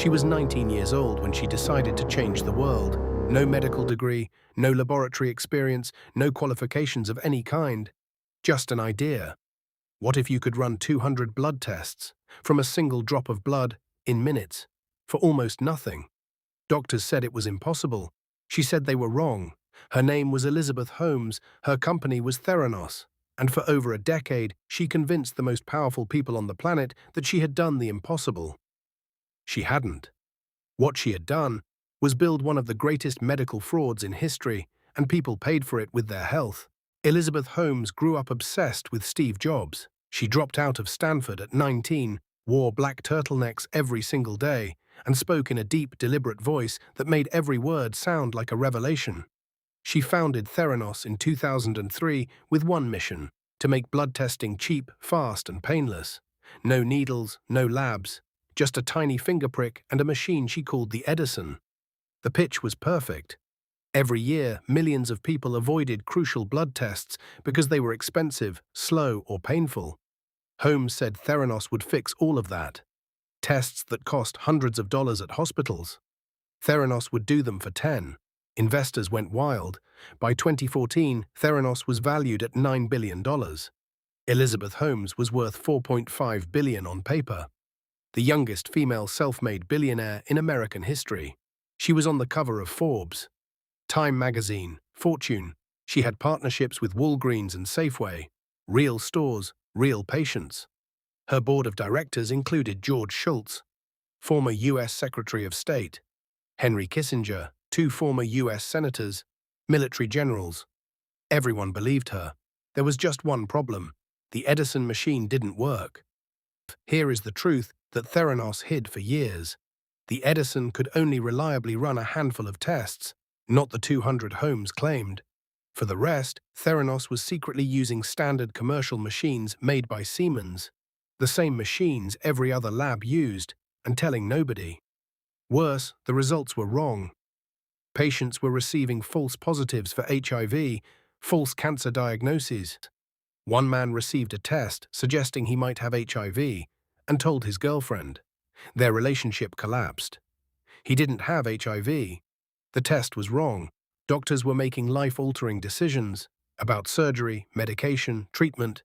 She was 19 years old when she decided to change the world. No medical degree, no laboratory experience, no qualifications of any kind. Just an idea. What if you could run 200 blood tests from a single drop of blood in minutes for almost nothing? Doctors said it was impossible. She said they were wrong. Her name was Elizabeth Holmes, her company was Theranos, and for over a decade she convinced the most powerful people on the planet that she had done the impossible. She hadn't. What she had done was build one of the greatest medical frauds in history, and people paid for it with their health. Elizabeth Holmes grew up obsessed with Steve Jobs. She dropped out of Stanford at 19, wore black turtlenecks every single day, and spoke in a deep, deliberate voice that made every word sound like a revelation. She founded Theranos in 2003 with one mission: to make blood testing cheap, fast, and painless. No needles, no labs, just a tiny finger prick and a machine she called the Edison. The pitch was perfect. Every year, millions of people avoided crucial blood tests because they were expensive, slow, or painful. Holmes said Theranos would fix all of that. Tests that cost hundreds of dollars at hospitals. Theranos would do them for 10. Investors went wild. By 2014, Theranos was valued at $9 billion. Elizabeth Holmes was worth $4.5 billion on paper. The youngest female self-made billionaire in American history. She was on the cover of Forbes, Time magazine, Fortune. She had partnerships with Walgreens and Safeway. Real stores, real patients. Her board of directors included George Shultz, former U.S. Secretary of State, Henry Kissinger, 2 former U.S. senators, military generals. Everyone believed her. There was just one problem. The Edison machine didn't work. Here is the truth that Theranos hid for years. The Edison could only reliably run a handful of tests, not the 200 Holmes claimed. For the rest, Theranos was secretly using standard commercial machines made by Siemens, the same machines every other lab used, and telling nobody. Worse, the results were wrong. Patients were receiving false positives for HIV, false cancer diagnoses. One man received a test suggesting he might have HIV and told his girlfriend. Their relationship collapsed. He didn't have HIV. The test was wrong. Doctors were making life-altering decisions about surgery, medication, treatment,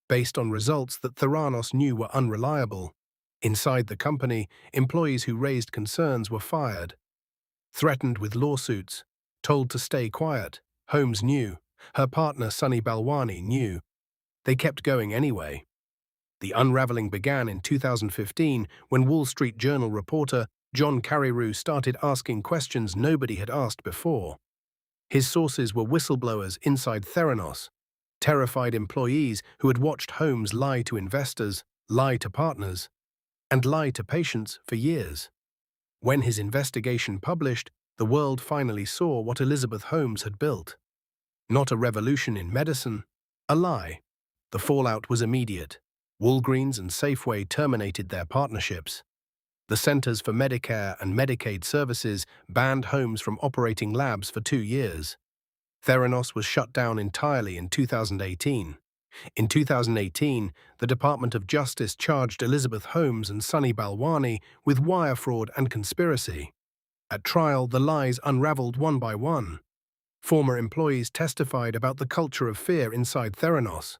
based on results that Theranos knew were unreliable. Inside the company, employees who raised concerns were fired, threatened with lawsuits, told to stay quiet. Holmes knew. Her partner, Sunny Balwani, knew. They kept going anyway. The unraveling began in 2015 when Wall Street Journal reporter John Carreyrou started asking questions nobody had asked before. His sources were whistleblowers inside Theranos, terrified employees who had watched Holmes lie to investors, lie to partners, and lie to patients for years. When his investigation published, the world finally saw what Elizabeth Holmes had built. Not a revolution in medicine, a lie. The fallout was immediate. Walgreens and Safeway terminated their partnerships. The Centers for Medicare and Medicaid Services banned Holmes from operating labs for 2 years. Theranos was shut down entirely in 2018. In 2018, the Department of Justice charged Elizabeth Holmes and Sunny Balwani with wire fraud and conspiracy. At trial, the lies unraveled one by one. Former employees testified about the culture of fear inside Theranos.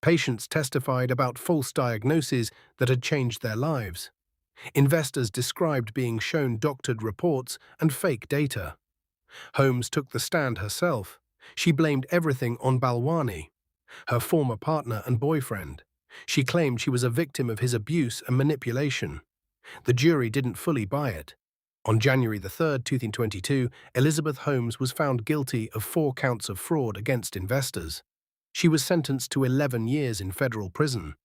Patients testified about false diagnoses that had changed their lives. Investors described being shown doctored reports and fake data. Holmes took the stand herself. She blamed everything on Balwani, her former partner and boyfriend. She claimed she was a victim of his abuse and manipulation. The jury didn't fully buy it. On January 3, 2022, Elizabeth Holmes was found guilty of 4 counts of fraud against investors. She was sentenced to 11 years in federal prison.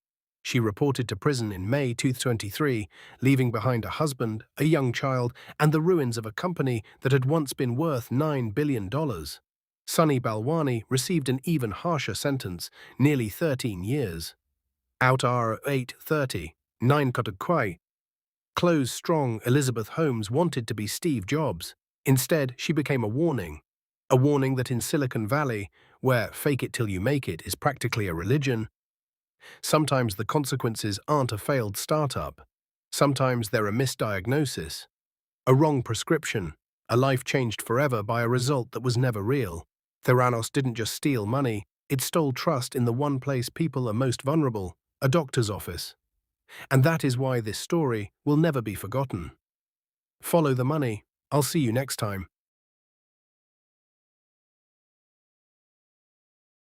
She reported to prison in May 2023, leaving behind a husband, a young child, and the ruins of a company that had once been worth $9 billion. Sunny Balwani received an even harsher sentence, nearly 13 years. Out are 8:30, 9 Kotakwai. Close strong, Elizabeth Holmes wanted to be Steve Jobs. Instead, she became a warning. A warning that in Silicon Valley, where fake it till you make it is practically a religion, sometimes the consequences aren't a failed startup. Sometimes they're a misdiagnosis, a wrong prescription, a life changed forever by a result that was never real. Theranos didn't just steal money, it stole trust in the one place people are most vulnerable, a doctor's office. And that is why this story will never be forgotten. Follow the money. I'll see you next time.